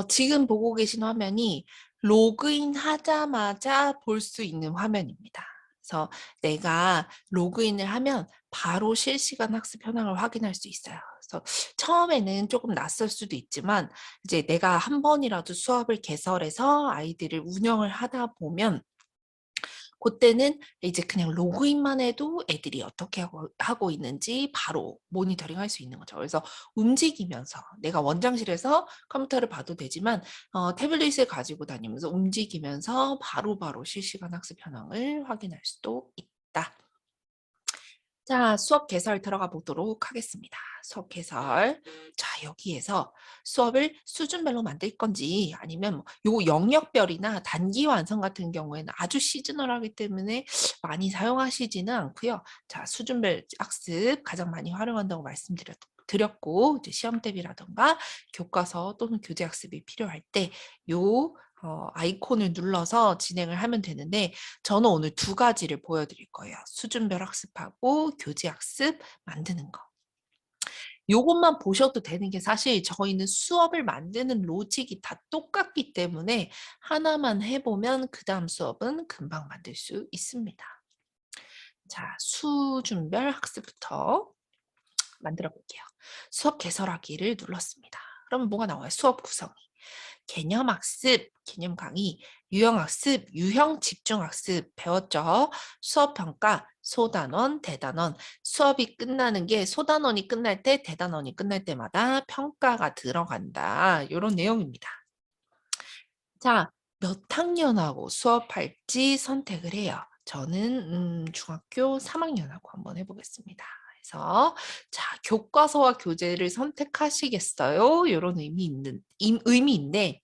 지금 보고 계신 화면이 로그인 하자마자 볼 수 있는 화면입니다. 그래서 내가 로그인을 하면 바로 실시간 학습 현황을 확인할 수 있어요. 그래서 처음에는 조금 낯설 수도 있지만 이제 내가 한 번이라도 수업을 개설해서 아이들을 운영을 하다 보면 그때는 이제 그냥 로그인만 해도 애들이 어떻게 하고 있는지 바로 모니터링할 수 있는 거죠. 그래서 움직이면서 내가 원장실에서 컴퓨터를 봐도 되지만 태블릿을 가지고 다니면서 움직이면서 바로바로 실시간 학습 현황을 확인할 수도 있다. 자, 수업 개설 들어가 보도록 하겠습니다. 수업 개설. 자, 여기에서 수업을 수준별로 만들 건지 아니면 요 영역별이나 단기 완성 같은 경우에는 아주 시즈널하기 때문에 많이 사용하시지는 않고요. 자, 수준별 학습 가장 많이 활용한다고 말씀드렸고 이제 시험 대비라든가 교과서 또는 교재 학습이 필요할 때 요 아이콘을 눌러서 진행을 하면 되는데 저는 오늘 두 가지를 보여드릴 거예요. 수준별 학습하고 교재 학습 만드는 거. 요것만 보셔도 되는 게 사실 저희는 수업을 만드는 로직이 다 똑같기 때문에 하나만 해보면 그다음 수업은 금방 만들 수 있습니다. 자, 수준별 학습부터 만들어 볼게요. 수업 개설하기를 눌렀습니다. 그러면 뭐가 나와요? 수업 구성이. 개념학습, 개념 강의, 유형학습, 유형 집중학습 배웠죠? 수업평가, 소단원, 대단원. 수업이 끝나는 게 소단원이 끝날 때, 대단원이 끝날 때마다 평가가 들어간다. 이런 내용입니다. 자, 몇 학년하고 수업할지 선택을 해요. 저는 중학교 3학년하고 한번 해보겠습니다. 그래서 자, 교과서와 교재를 선택하시겠어요? 이런 의미인데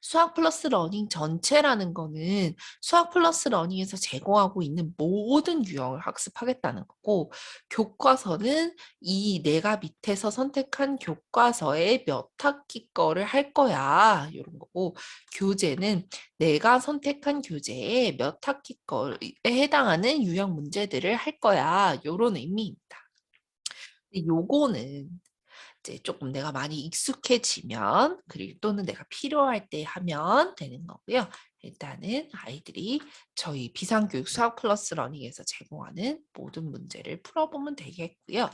수학 플러스 러닝 전체라는 거는 수학 플러스 러닝에서 제공하고 있는 모든 유형을 학습하겠다는 거고 교과서는 이 내가 밑에서 선택한 교과서의 몇 학기 거를 할 거야 이런 거고 교재는 내가 선택한 교재의 몇 학기 거에 해당하는 유형 문제들을 할 거야 이런 의미입니다. 근데 요거는 이제 조금 내가 많이 익숙해지면 그리고 또는 내가 필요할 때 하면 되는 거고요. 일단은 아이들이 저희 비상교육 수학 플러스 러닝에서 제공하는 모든 문제를 풀어보면 되겠고요.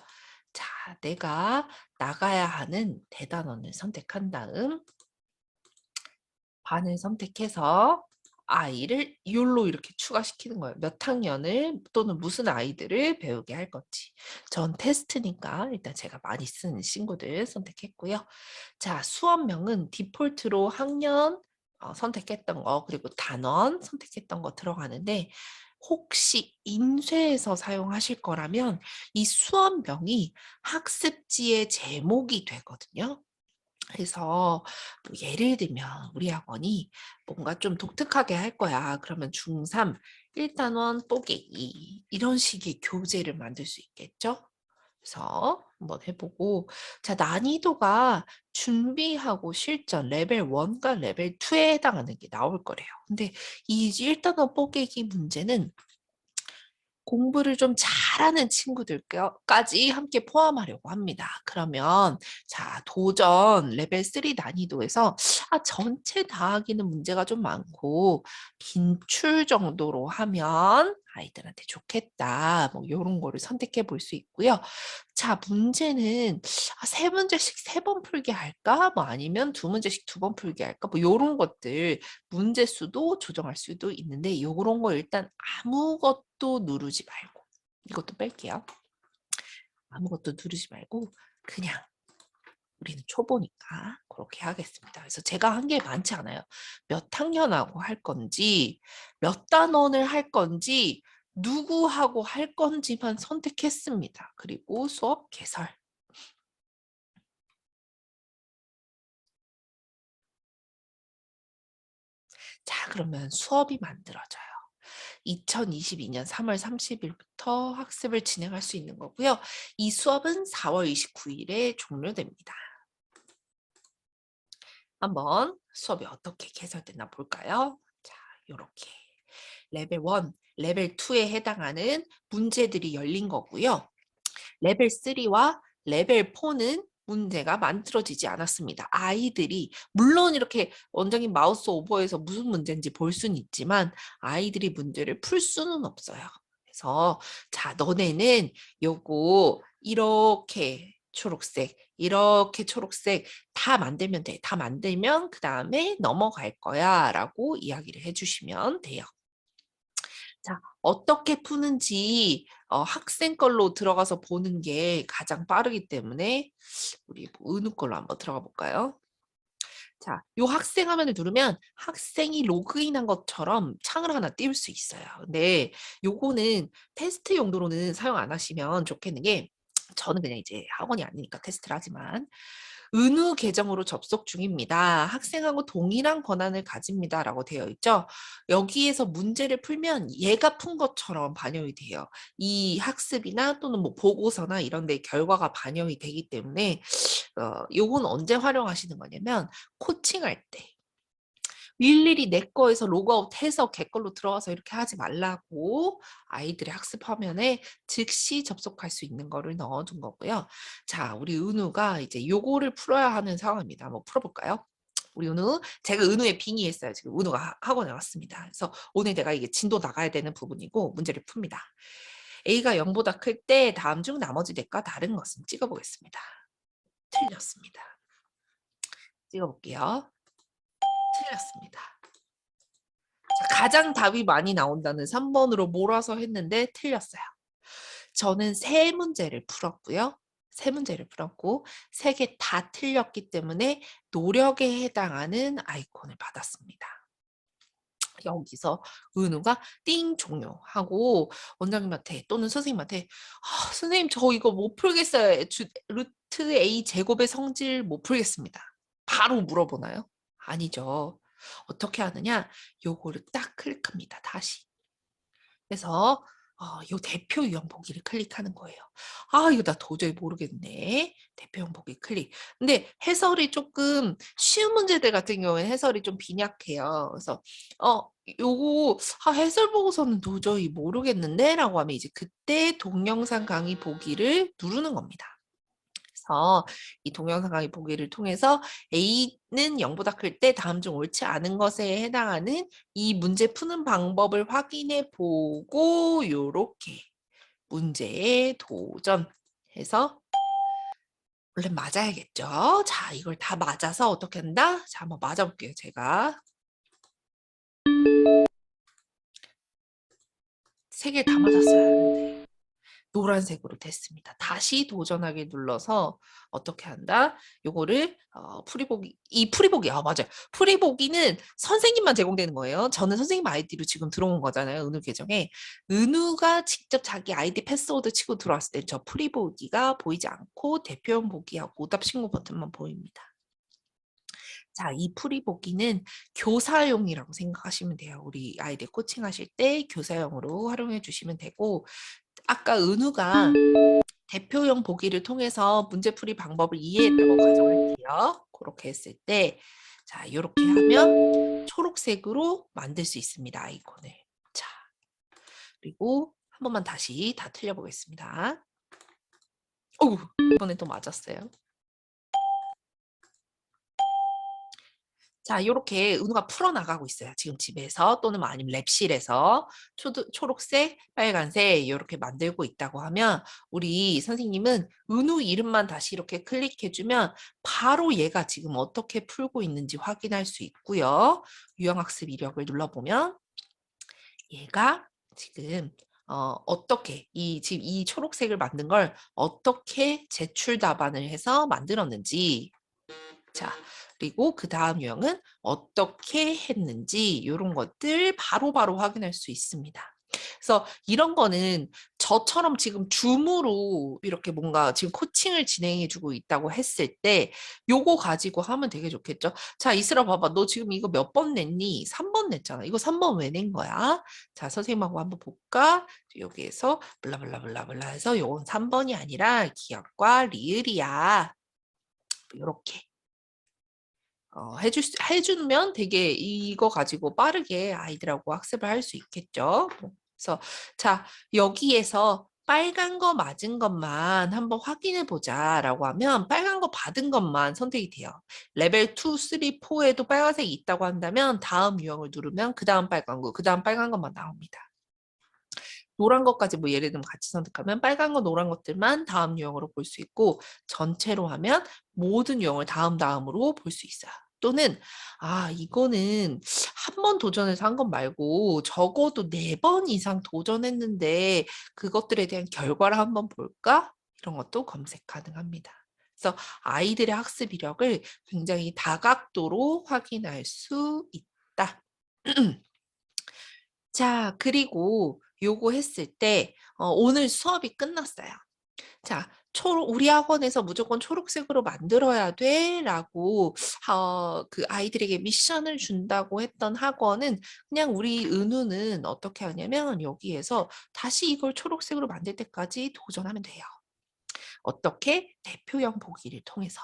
자, 내가 나가야 하는 대단원을 선택한 다음 반을 선택해서 아이를 욜로 이렇게 추가시키는 거예요. 몇 학년을 또는 무슨 아이들을 배우게 할 건지. 전 테스트니까 일단 제가 많이 쓰는 친구들 선택했고요. 자, 수업명은 디폴트로 학년 선택했던 거 그리고 단원 선택했던 거 들어가는데 혹시 인쇄해서 사용하실 거라면 이 수업명이 학습지의 제목이 되거든요. 그래서 뭐 예를 들면 우리 학원이 뭔가 좀 독특하게 할 거야. 그러면 중3 1단원 뽀개기 이런 식의 교재를 만들 수 있겠죠? 그래서 한번 해보고 자 난이도가 준비하고 실전 레벨 1과 레벨 2에 해당하는 게 나올 거래요. 근데 이 1단원 뽀개기 문제는 공부를 좀 잘하는 친구들까지 함께 포함하려고 합니다. 그러면 자 도전 레벨 3 난이도에서 전체 다 하기는 문제가 좀 많고 빈출 정도로 하면 아이들한테 좋겠다. 뭐 요런 거를 선택해 볼 수 있고요. 자 문제는 세 문제씩 세 번 풀게 할까? 뭐 아니면 두 문제씩 두 번 풀게 할까? 뭐 요런 것들 문제 수도 조정할 수도 있는데 요런 거 일단 아무것도 누르지 말고 이것도 뺄게요. 아무것도 누르지 말고 그냥 우리는 초보니까 그렇게 하겠습니다. 그래서 제가 한 게 많지 않아요. 몇 학년하고 할 건지 몇 단원을 할 건지 누구하고 할 건지만 선택했습니다. 그리고 수업 개설. 자, 그러면 수업이 만들어져요. 2022년 3월 30일부터 학습을 진행할 수 있는 거고요. 이 수업은 4월 29일에 종료됩니다. 한번 수업이 어떻게 개설됐나 볼까요? 자, 이렇게 레벨 1, 레벨 2에 해당하는 문제들이 열린 거고요. 레벨 3와 레벨 4는 문제가 만들어지지 않았습니다. 아이들이 물론 이렇게 원장님 마우스 오버해서 무슨 문제인지 볼 수는 있지만 아이들이 문제를 풀 수는 없어요. 그래서 자, 너네는 요거 이렇게 초록색, 이렇게 초록색 다 만들면 돼. 다 만들면 그다음에 넘어갈 거야라고 이야기를 해주시면 돼요. 자, 어떻게 푸는지 학생 걸로 들어가서 보는 게 가장 빠르기 때문에 우리 은우 걸로 한번 들어가 볼까요? 자, 요 학생 화면을 누르면 학생이 로그인한 것처럼 창을 하나 띄울 수 있어요. 근데 요거는 테스트 용도로는 사용 안 하시면 좋겠는 게 저는 그냥 이제 학원이 아니니까 테스트를 하지만 은우 계정으로 접속 중입니다. 학생하고 동일한 권한을 가집니다라고 되어 있죠. 여기에서 문제를 풀면 얘가 푼 것처럼 반영이 돼요. 이 학습이나 또는 뭐 보고서나 이런 데 결과가 반영이 되기 때문에 요건 언제 활용하시는 거냐면 코칭할 때 일일이 내 거에서 로그아웃해서 걔 걸로 들어가서 이렇게 하지 말라고 아이들의 학습 화면에 즉시 접속할 수 있는 거를 넣어둔 거고요. 자, 우리 은우가 이제 요거를 풀어야 하는 상황입니다. 한번 풀어볼까요? 우리 은우, 제가 은우의 빙의했어요. 지금 은우가 학원에 왔습니다. 그래서 오늘 내가 이게 진도 나가야 되는 부분이고 문제를 풉니다. A가 0보다 클 때 다음 중 나머지 넷과 다른 것은 찍어보겠습니다. 틀렸습니다. 찍어볼게요. 틀렸습니다. 자, 가장 답이 많이 나온다는 3번으로 몰아서 했는데 틀렸어요. 저는 세 문제를 풀었고요. 세 문제를 풀었고 세 개 다 틀렸기 때문에 노력에 해당하는 아이콘을 받았습니다. 여기서 은우가 띵 종료하고 원장님한테 또는 선생님한테 선생님 저 이거 못 풀겠어요. 루트 A 제곱의 성질 못 풀겠습니다. 바로 물어보나요? 아니죠. 어떻게 하느냐? 요거를 딱 클릭합니다. 다시. 그래서 요 대표유형 보기를 클릭하는 거예요. 이거 나 도저히 모르겠네. 대표형 보기 클릭. 근데 해설이 조금 쉬운 문제들 같은 경우에는 해설이 좀 빈약해요. 그래서 요거 해설 보고서는 도저히 모르겠는데 라고 하면 이제 그때 동영상 강의 보기를 누르는 겁니다. 그래서 이 동영상 강의 보기를 통해서 A는 0보다 클 때 다음 중 옳지 않은 것에 해당하는 이 문제 푸는 방법을 확인해 보고 요렇게 문제에 도전해서 원래 맞아야겠죠. 자, 이걸 다 맞아서 어떻게 한다? 자, 한번 맞아볼게요. 제가 세 개 다 맞았어야 하는데 노란색으로 됐습니다. 다시 도전하기 눌러서 어떻게 한다? 요거를 풀이보기 이 풀이보기 맞아요. 풀이보기는 선생님만 제공되는 거예요. 저는 선생님 아이디로 지금 들어온 거잖아요. 은우 계정에. 은우가 직접 자기 아이디 패스워드 치고 들어왔을 때 저 풀이보기가 보이지 않고 대표형 보기하고 오답 신고 버튼만 보입니다. 자, 이 풀이보기는 교사용이라고 생각하시면 돼요. 우리 아이들 코칭하실 때 교사용으로 활용해 주시면 되고 아까 은우가 대표형 보기를 통해서 문제풀이 방법을 이해했다고 가정할게요. 그렇게 했을 때, 자, 이렇게 하면 초록색으로 만들 수 있습니다. 아이콘을. 자, 그리고 한 번만 다시 다 틀려보겠습니다. 이번엔 또 맞았어요. 자, 요렇게 은우가 풀어나가고 있어요. 지금 집에서 또는 뭐 아니면 랩실에서 초록색, 빨간색 요렇게 만들고 있다고 하면 우리 선생님은 은우 이름만 다시 이렇게 클릭해주면 바로 얘가 지금 어떻게 풀고 있는지 확인할 수 있고요. 유형학습 이력을 눌러보면 얘가 지금 어떻게 지금 이 초록색을 만든 걸 어떻게 제출 답안을 해서 만들었는지 자, 그리고 그 다음 유형은 어떻게 했는지 이런 것들 바로바로 확인할 수 있습니다. 그래서 이런 거는 저처럼 지금 줌으로 이렇게 뭔가 지금 코칭을 진행해주고 있다고 했을 때 요거 가지고 하면 되게 좋겠죠. 자, 이슬아 봐봐. 너 지금 이거 몇 번 냈니? 3번 냈잖아. 이거 3번 왜 낸 거야? 자, 선생님하고 한번 볼까? 여기에서 블라블라블라블라 해서 요건 3번이 아니라 기억과 리을이야. 이렇게. 해주면 되게 이거 가지고 빠르게 아이들하고 학습을 할 수 있겠죠. 그래서 자 여기에서 빨간 거 맞은 것만 한번 확인해 보자라고 하면 빨간 거 받은 것만 선택이 돼요. 레벨 2, 3, 4에도 빨간색이 있다고 한다면 다음 유형을 누르면 그다음 빨간 거, 그다음 빨간 것만 나옵니다. 노란 것까지 뭐 예를 들면 같이 선택하면 빨간 거, 노란 것들만 다음 유형으로 볼 수 있고 전체로 하면 모든 유형을 다음으로 볼 수 있어요. 또는 이거는 한 번 도전해서 한 것 말고 적어도 4번 이상 도전했는데 그것들에 대한 결과를 한번 볼까? 이런 것도 검색 가능합니다. 그래서 아이들의 학습 이력을 굉장히 다각도로 확인할 수 있다. 자, 그리고 요거 했을 때 오늘 수업이 끝났어요. 자, 우리 학원에서 무조건 초록색으로 만들어야 돼라고 그 아이들에게 미션을 준다고 했던 학원은 그냥 우리 은우는 어떻게 하냐면 여기에서 다시 이걸 초록색으로 만들 때까지 도전하면 돼요. 어떻게? 대표형 보기를 통해서.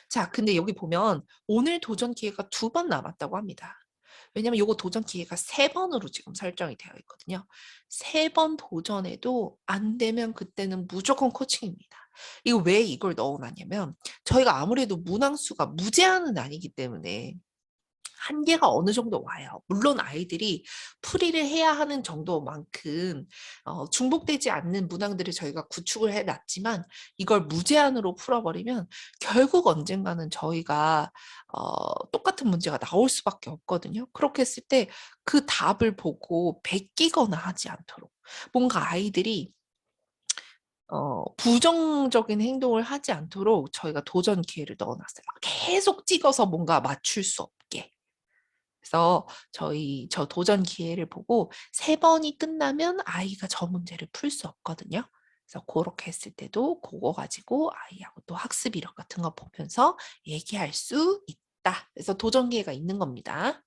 자, 근데 여기 보면 오늘 도전 기회가 2번 남았다고 합니다. 왜냐면 요거 도전 기회가 3번으로 지금 설정이 되어 있거든요. 3번 도전해도 안 되면 그때는 무조건 코칭입니다. 이거 왜 이걸 넣어놨냐면 저희가 아무래도 문항수가 무제한은 아니기 때문에 한계가 어느 정도 와요. 물론 아이들이 풀이를 해야 하는 정도만큼 중복되지 않는 문항들을 저희가 구축을 해놨지만 이걸 무제한으로 풀어버리면 결국 언젠가는 저희가 똑같은 문제가 나올 수밖에 없거든요. 그렇게 했을 때 그 답을 보고 베끼거나 하지 않도록 뭔가 아이들이 부정적인 행동을 하지 않도록 저희가 도전 기회를 넣어놨어요. 계속 찍어서 뭔가 맞출 수 없게. 그래서 저 도전 기회를 보고 3번이 끝나면 아이가 저 문제를 풀 수 없거든요. 그래서 그렇게 했을 때도 그거 가지고 아이하고 또 학습 이력 같은 거 보면서 얘기할 수 있다. 그래서 도전 기회가 있는 겁니다.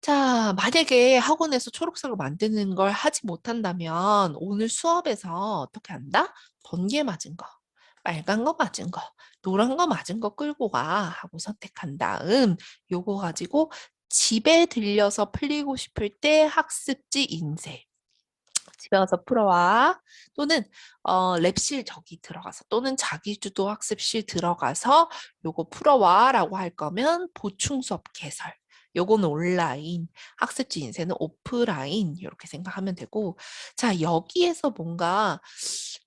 자, 만약에 학원에서 초록색을 만드는 걸 하지 못한다면 오늘 수업에서 어떻게 한다? 번개 맞은 거, 빨간 거 맞은 거, 노란 거 맞은 거 끌고 가 하고 선택한 다음 요거 가지고 집에 들려서 풀리고 싶을 때 학습지 인쇄. 집에 와서 풀어와. 또는 랩실 저기 들어가서 또는 자기주도 학습실 들어가서 요거 풀어와라고 할 거면 보충 수업 개설. 요거는 온라인, 학습지 인쇄는 오프라인 이렇게 생각하면 되고 자 여기에서 뭔가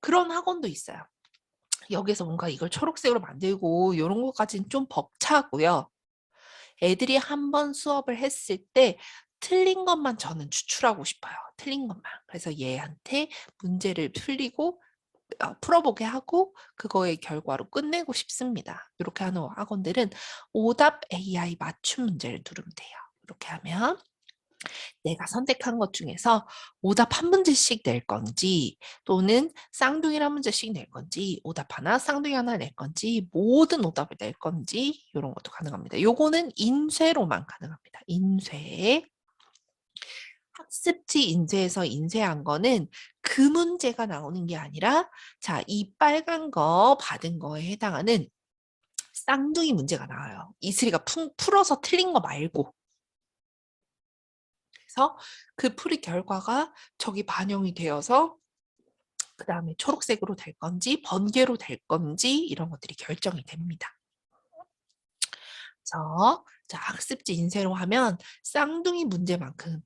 그런 학원도 있어요. 여기서 뭔가 이걸 초록색으로 만들고 이런 것까지는 좀 벅차고요. 애들이 한 번 수업을 했을 때 틀린 것만 저는 추출하고 싶어요. 틀린 것만. 그래서 얘한테 문제를 풀어보게 하고 그거의 결과로 끝내고 싶습니다. 이렇게 하는 학원들은 오답 AI 맞춤 문제를 누르면 돼요. 이렇게 하면 내가 선택한 것 중에서 오답 한 문제씩 낼 건지 또는 쌍둥이를 한 문제씩 낼 건지 오답 하나 쌍둥이 하나 낼 건지 모든 오답을 낼 건지 이런 것도 가능합니다. 요거는 인쇄로만 가능합니다. 인쇄. 학습지 인쇄에서 인쇄한 거는 그 문제가 나오는 게 아니라 자, 이 빨간 거 받은 거에 해당하는 쌍둥이 문제가 나와요. 이슬이가 풀어서 틀린 거 말고. 그래서 그 풀이 결과가 저기 반영이 되어서 그 다음에 초록색으로 될 건지 번개로 될 건지 이런 것들이 결정이 됩니다. 그래서 자, 학습지 인쇄로 하면 쌍둥이 문제만큼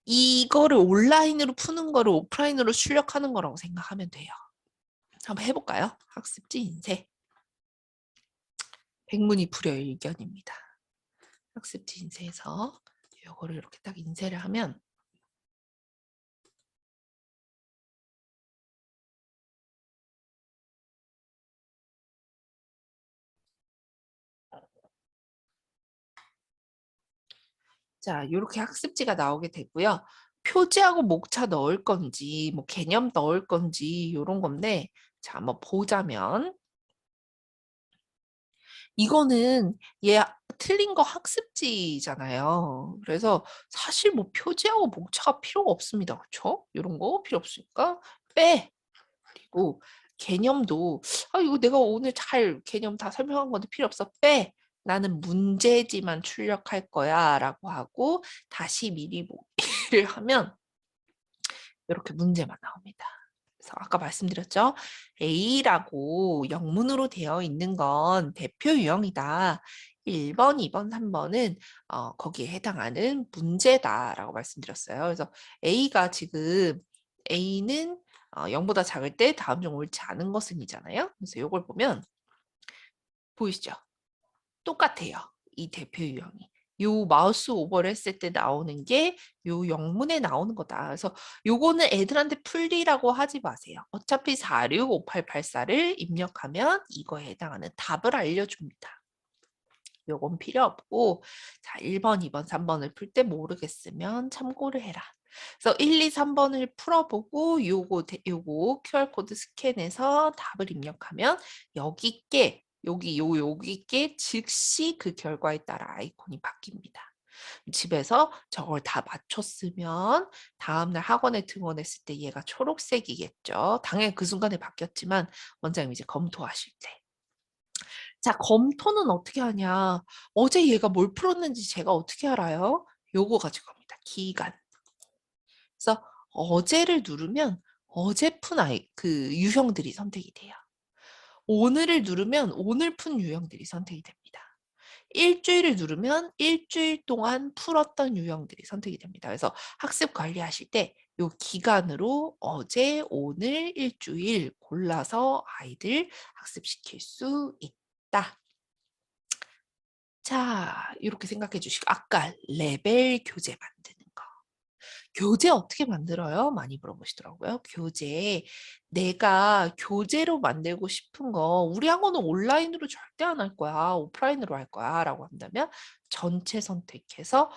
이거를 온라인으로 푸는 거를 오프라인으로 출력하는 거라고 생각하면 돼요. 한번 해볼까요? 학습지 인쇄. 백문이 불여일견입니다. 학습지 인쇄에서 이거를 이렇게 딱 인쇄를 하면 자, 이렇게 학습지가 나오게 되고요. 표지하고 목차 넣을 건지, 뭐 개념 넣을 건지 이런 건데, 자, 한번 보자면 이거는 얘 틀린 거 학습지잖아요. 그래서 사실 뭐 표지하고 목차가 필요가 없습니다. 그렇죠? 이런 거 필요 없으니까 빼. 그리고 개념도 이거 내가 오늘 잘 개념 다 설명한 건데 필요 없어. 빼. 나는 문제지만 출력할 거야 라고 하고 다시 미리 보기를 하면 이렇게 문제만 나옵니다. 그래서 아까 말씀드렸죠. A라고 영문으로 되어 있는 건 대표 유형이다. 1번, 2번, 3번은 거기에 해당하는 문제다라고 말씀드렸어요. 그래서 A가 지금 A는 0보다 작을 때 다음 중 옳지 않은 것은 이잖아요. 그래서 이걸 보면 보이시죠? 똑같아요. 이 대표 유형이. 요 마우스 오버를 했을 때 나오는 게 요 영문에 나오는 거다. 그래서 요거는 애들한테 풀리라고 하지 마세요. 어차피 465884를 입력하면 이거에 해당하는 답을 알려줍니다. 요건 필요 없고 자 1번, 2번, 3번을 풀 때 모르겠으면 참고를 해라. 그래서 1, 2, 3번을 풀어보고 요거 QR코드 스캔해서 답을 입력하면 여기께 여기께 즉시 그 결과에 따라 아이콘이 바뀝니다. 집에서 저걸 다 맞췄으면 다음날 학원에 등원했을 때 얘가 초록색이겠죠. 당연히 그 순간에 바뀌었지만 원장님 이제 검토하실 때. 자, 검토는 어떻게 하냐? 어제 얘가 뭘 풀었는지 제가 어떻게 알아요? 요거 가지고 합니다. 기간. 그래서 어제를 누르면 어제 푼 그 유형들이 선택이 돼요. 오늘을 누르면 오늘 푼 유형들이 선택이 됩니다. 일주일을 누르면 일주일 동안 풀었던 유형들이 선택이 됩니다. 그래서 학습 관리하실 때 요 기간으로 어제, 오늘, 일주일 골라서 아이들 학습시킬 수 있다. 자, 이렇게 생각해 주시고 아까 레벨 교재 만드는 거. 교재 어떻게 만들어요? 많이 물어보시더라고요. 교재. 내가 교재로 만들고 싶은 거 우리 학원은 온라인으로 절대 안 할 거야. 오프라인으로 할 거야. 라고 한다면 전체 선택해서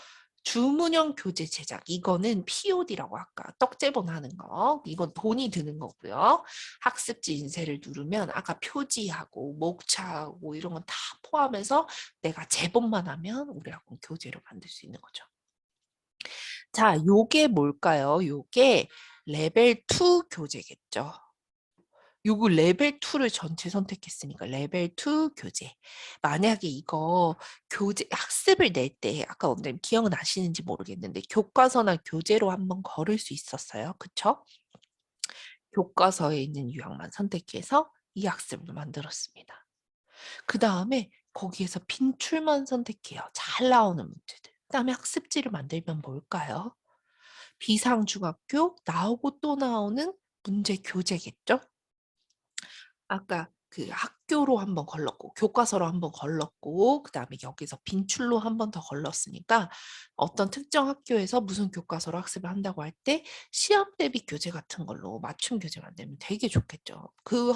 주문형 교재 제작. 이거는 POD라고 아까 떡제본 하는 거. 이건 돈이 드는 거고요. 학습지 인쇄를 누르면 아까 표지하고 목차하고 이런 건 다 포함해서 내가 제본만 하면 우리 학원 교재로 만들 수 있는 거죠. 자, 요게 뭘까요? 요게 레벨 2 교재겠죠. 요거 레벨 2를 전체 선택했으니까 레벨 2 교재. 만약에 이거 교재 학습을 낼 때 아까 원장님 기억나시는지 모르겠는데 교과서나 교재로 한번 걸을 수 있었어요. 그쵸? 교과서에 있는 유형만 선택해서 이 학습을 만들었습니다. 그 다음에 거기에서 빈출만 선택해요. 잘 나오는 문제들. 그 다음에 학습지를 만들면 뭘까요? 비상중학교 나오고 또 나오는 문제 교재겠죠? 아까 그 학교로 한번 걸렀고 교과서로 한번 걸렀고 그다음에 여기서 빈출로 한 번 더 걸렀으니까 어떤 특정 학교에서 무슨 교과서로 학습을 한다고 할 때 시험 대비 교재 같은 걸로 맞춤 교재 만들면 되게 좋겠죠. 그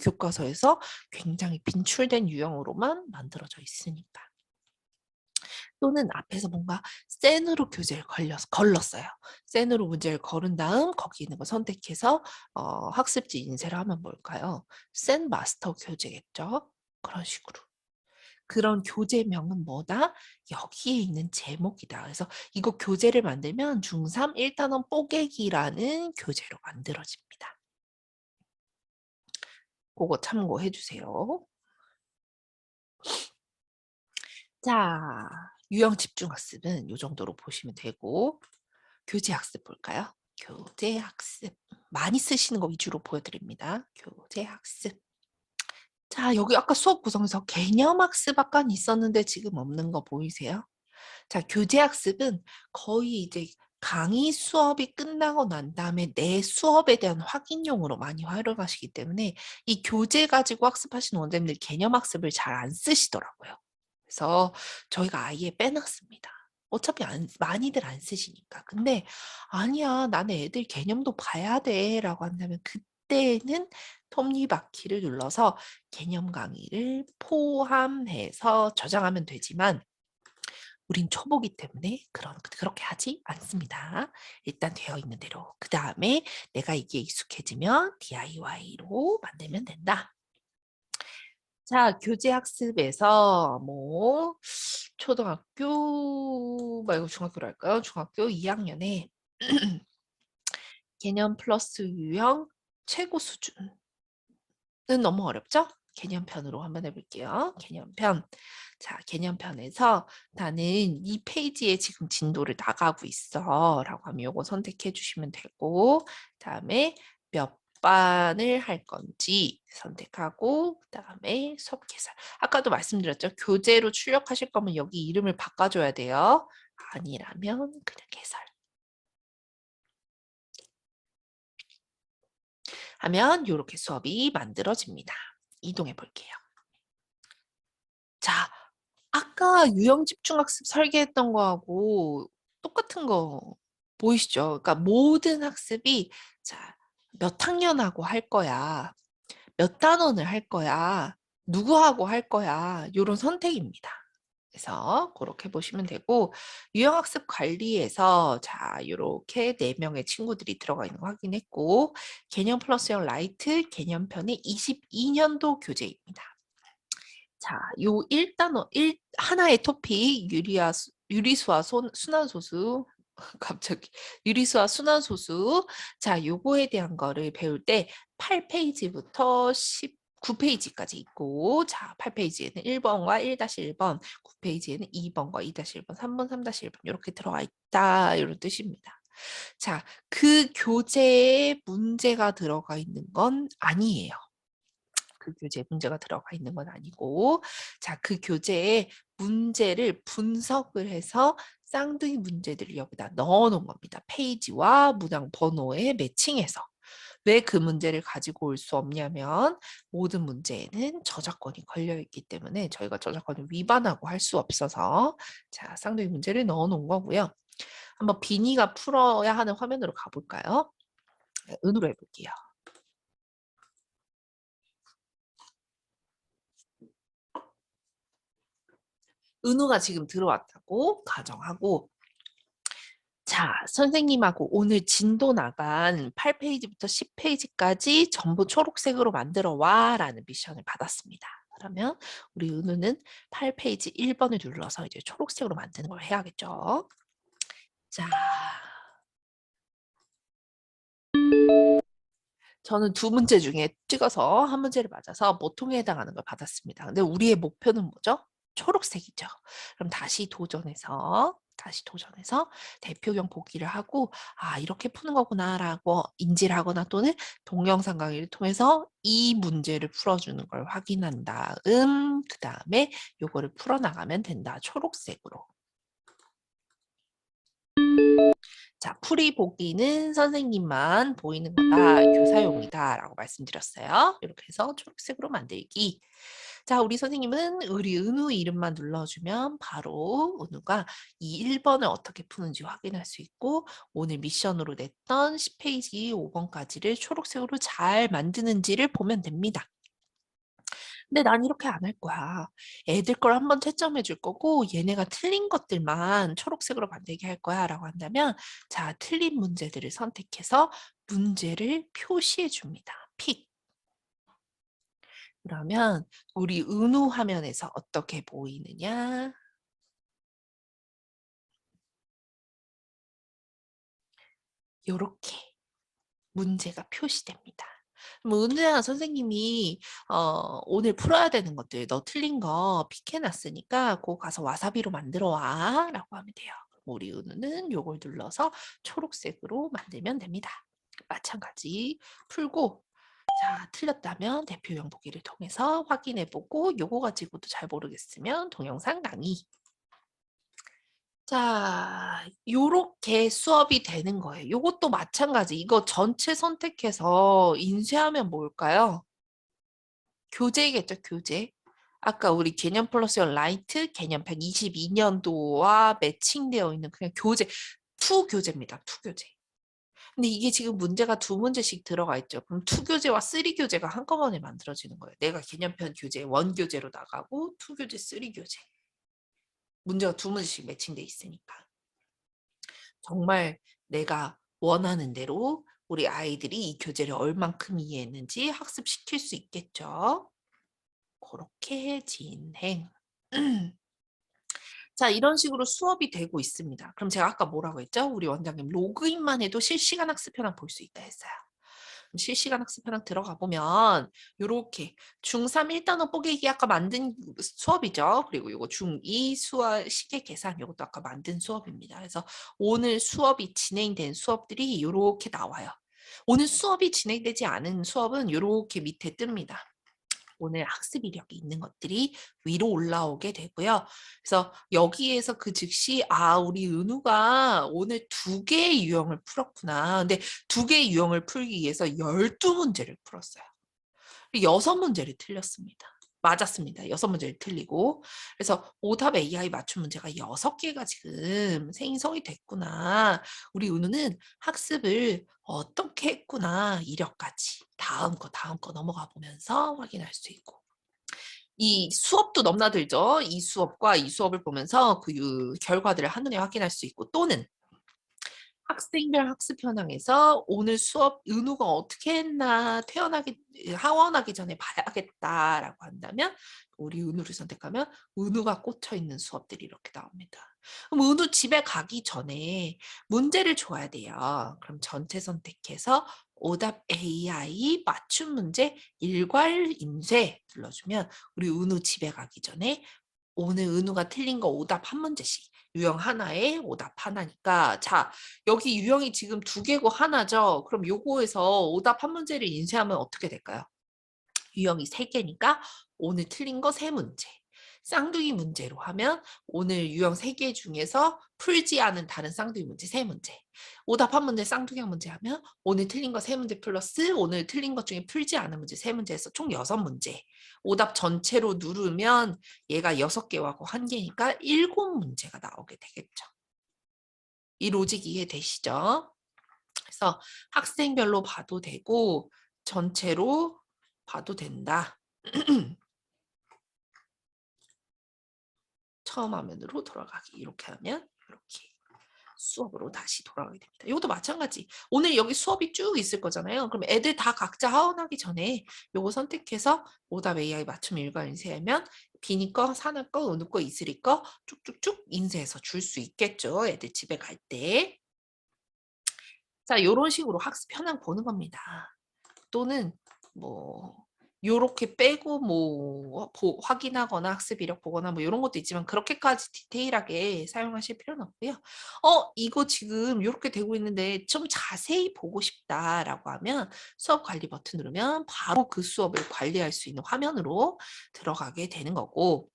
교과서에서 굉장히 빈출된 유형으로만 만들어져 있으니까. 또는 앞에서 뭔가 센으로 교재를 걸렀어요. 센으로 문제를 걸은 다음 거기 있는 거 선택해서 학습지 인쇄를 하면 뭘까요? 센 마스터 교재겠죠? 그런 식으로. 그런 교재명은 뭐다? 여기에 있는 제목이다. 그래서 이거 교재를 만들면 중3 1단원 뽀개기라는 교재로 만들어집니다. 그거 참고해 주세요. 자, 유형 집중 학습은 이 정도로 보시면 되고 교재 학습 볼까요? 교재 학습. 많이 쓰시는 거 위주로 보여드립니다. 교재 학습. 자, 여기 아까 수업 구성에서 개념 학습 아까 있었는데 지금 없는 거 보이세요? 자, 교재 학습은 거의 이제 강의 수업이 끝나고 난 다음에 내 수업에 대한 확인용으로 많이 활용하시기 때문에 이 교재 가지고 학습하시는 원장님들 개념 학습을 잘 안 쓰시더라고요. 그래서 저희가 아예 빼놨습니다. 어차피 많이들 안 쓰시니까. 근데 아니야, 나는 애들 개념도 봐야 돼. 라고 한다면 그때는 톱니바퀴를 눌러서 개념 강의를 포함해서 저장하면 되지만 우린 초보기 때문에 그렇게 하지 않습니다. 일단 되어 있는 대로. 그 다음에 내가 이게 익숙해지면 DIY로 만들면 된다. 자, 교재 학습에서 뭐 초등학교 말고 중학교로 할까요? 중학교 2학년에 개념 플러스 유형 최고 수준은 너무 어렵죠? 개념편으로 한번 해볼게요. 개념편. 자, 개념편에서 나는 이 페이지에 지금 진도를 나가고 있어 라고 하면 요거 선택해 주시면 되고, 다음에 몇 반을 할 건지 선택하고, 그다음에 수업 개설. 아까도 말씀드렸죠. 교재로 출력하실 거면 여기 이름을 바꿔줘야 돼요. 아니라면 그냥 개설. 하면 이렇게 수업이 만들어집니다. 이동해 볼게요. 자, 아까 유형 집중학습 설계했던 거하고 똑같은 거 보이시죠? 그러니까 모든 학습이 자, 몇 학년하고 할 거야. 몇 단원을 할 거야. 누구하고 할 거야. 요런 선택입니다. 그래서 그렇게 보시면 되고 유형학습 관리에서 자 요렇게 4명의 친구들이 들어가 있는 거 확인했고 개념 플러스형 라이트 개념편의 22년도 교재입니다. 자, 요 1단원 하나의 토픽 유리수와 순환소수 갑자기 유리수와 순환소수 자 요거에 대한 거를 배울 때 8페이지부터 19페이지까지 있고 자 8페이지에는 1번과 1-1번 9페이지에는 2번과 2-1번 3번 3-1번 이렇게 들어가 있다 이런 뜻입니다. 자, 그 교재에 문제가 들어가 있는 건 아니에요. 그 교재에 문제가 들어가 있는 건 아니고 자, 그 교재에 문제를 분석을 해서 쌍둥이 문제들을 여기다 넣어 놓은 겁니다. 페이지와 문항 번호에 매칭해서. 왜 그 문제를 가지고 올 수 없냐면 모든 문제에는 저작권이 걸려 있기 때문에 저희가 저작권을 위반하고 할 수 없어서 자, 쌍둥이 문제를 넣어 놓은 거고요. 한번 비니가 풀어야 하는 화면으로 가볼까요? 은으로 해볼게요. 은우가 지금 들어왔다고 가정하고 자, 선생님하고 오늘 진도 나간 8페이지부터 10페이지까지 전부 초록색으로 만들어 와 라는 미션을 받았습니다. 그러면 우리 은우는 8페이지 1번을 눌러서 이제 초록색으로 만드는 걸 해야겠죠. 자, 저는 2문제 중에 찍어서 1문제를 맞아서 모통에 해당하는 걸 받았습니다. 근데 우리의 목표는 뭐죠? 초록색이죠. 그럼 다시 도전해서 대표경 보기를 하고 아 이렇게 푸는 거구나라고 인지를 하거나 또는 동영상 강의를 통해서 이 문제를 풀어주는 걸 확인한 다음 그 다음에 요거를 풀어나가면 된다. 초록색으로. 자, 풀이 보기는 선생님만 보이는 거다, 교사용이다라고 말씀드렸어요. 이렇게 해서 초록색으로 만들기. 자, 우리 선생님은 우리 은우 이름만 눌러주면 바로 은우가 이 1번을 어떻게 푸는지 확인할 수 있고 오늘 미션으로 냈던 10페이지 5번까지를 초록색으로 잘 만드는지를 보면 됩니다. 근데 난 이렇게 안 할 거야. 애들 걸 한번 채점해 줄 거고 얘네가 틀린 것들만 초록색으로 만들게 할 거야 라고 한다면 자, 틀린 문제들을 선택해서 문제를 표시해 줍니다. 픽. 그러면 우리 은우 화면에서 어떻게 보이느냐? 요렇게 문제가 표시됩니다. 뭐 은우야 선생님이 오늘 풀어야 되는 것들 너 틀린 거 픽해놨으니까 그거 가서 와사비로 만들어 와 라고 하면 돼요. 우리 은우는 요걸 눌러서 초록색으로 만들면 됩니다. 마찬가지 풀고 자 틀렸다면 대표용 보기를 통해서 확인해보고 요거 가지고도 잘 모르겠으면 동영상 강의 자, 요렇게 수업이 되는 거예요. 요것도 마찬가지. 이거 전체 선택해서 인쇄하면 뭘까요? 교재겠죠, 교재. 아까 우리 개념 플러스형 라이트 개념편 22년도와 매칭되어 있는 그냥 교재, 투 교재입니다. 투 교재. 근데 이게 지금 문제가 2문제씩 들어가 있죠. 그럼 투 교재와 쓰리 교재가 한꺼번에 만들어지는 거예요. 내가 개념편 교재 원 교재로 나가고 투 교재, 쓰리 교재. 문제가 2문제씩 매칭돼 있으니까. 정말 내가 원하는 대로 우리 아이들이 이 교재를 얼만큼 이해했는지 학습시킬 수 있겠죠. 그렇게 진행. 자, 이런 식으로 수업이 되고 있습니다. 그럼 제가 아까 뭐라고 했죠? 우리 원장님 로그인만 해도 실시간 학습 현황 볼 수 있다 했어요. 실시간 학습 현황 들어가 보면 요렇게 중3 1단원 뽀개기 아까 만든 수업이죠. 그리고 요거 중2 수학 시계 계산 요것도 아까 만든 수업입니다. 그래서 오늘 수업이 진행된 수업들이 요렇게 나와요. 오늘 수업이 진행되지 않은 수업은 요렇게 밑에 뜹니다. 오늘 학습 이력이 있는 것들이 위로 올라오게 되고요. 그래서 여기에서 그 즉시 우리 은우가 오늘 2개의 유형을 풀었구나. 근데 2개의 유형을 풀기 위해서 12문제를 풀었어요. 6문제를 틀렸습니다. 맞았습니다. 6문제를 틀리고. 그래서 오답 AI 맞춤 문제가 6개가 지금 생성이 됐구나. 우리 은우는 학습을 어떻게 했구나. 이력까지. 다음 거 넘어가 보면서 확인할 수 있고. 이 수업도 넘나들죠. 이 수업과 이 수업을 보면서 그 결과들을 한눈에 확인할 수 있고 또는 학생별 학습 현황에서 오늘 수업 은우가 어떻게 했나 하원하기 전에 봐야겠다라고 한다면 우리 은우를 선택하면 은우가 꽂혀 있는 수업들이 이렇게 나옵니다. 그럼 은우 집에 가기 전에 문제를 줘야 돼요. 그럼 전체 선택해서 오답 AI 맞춤 문제 일괄 인쇄 눌러주면 우리 은우 집에 가기 전에 오늘 은우가 틀린 거 오답 한 문제씩 유형 하나에 오답 하나니까 자 여기 유형이 지금 2개고 하나죠. 그럼 요거에서 오답 한 문제를 인쇄하면 어떻게 될까요? 유형이 3개니까 오늘 틀린 거 3문제. 쌍둥이 문제로 하면 오늘 유형 3개 중에서 풀지 않은 다른 쌍둥이 문제 3문제. 오답 한 문제 쌍둥이 한 문제 하면 오늘 틀린 거 3문제 플러스 오늘 틀린 것 중에 풀지 않은 문제 3문제에서 총 6문제. 오답 전체로 누르면 얘가 6개하고 1개니까 7문제가 나오게 되겠죠. 이 로직 이해되시죠? 그래서 학생별로 봐도 되고 전체로 봐도 된다. 처음 화면으로 돌아가기 이렇게 하면 이렇게 수업으로 다시 돌아가게 됩니다. 이것도 마찬가지. 오늘 여기 수업이 쭉 있을 거잖아요. 그럼 애들 다 각자 하원하기 전에 요거 선택해서 오답 AI 맞춤 일괄 인쇄하면 비니 거, 사나 거, 은우 거, 이슬이 거 쭉쭉쭉 인쇄해서 줄 수 있겠죠. 애들 집에 갈 때. 자, 요런 식으로 학습 현황 보는 겁니다. 또는 뭐 요렇게 빼고 뭐 확인하거나 학습 이력 보거나 뭐 요런 것도 있지만 그렇게까지 디테일하게 사용하실 필요는 없고요. 이거 지금 요렇게 되고 있는데 좀 자세히 보고 싶다라고 하면 수업 관리 버튼 누르면 바로 그 수업을 관리할 수 있는 화면으로 들어가게 되는 거고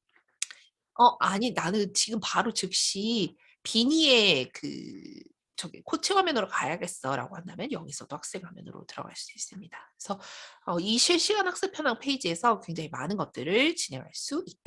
아니 나는 지금 바로 즉시 비니의 저기 코치 화면으로 가야겠어라고 한다면 여기서도 학생 화면으로 들어갈 수 있습니다. 그래서 이 실시간 학습 현황 페이지에서 굉장히 많은 것들을 진행할 수 있다.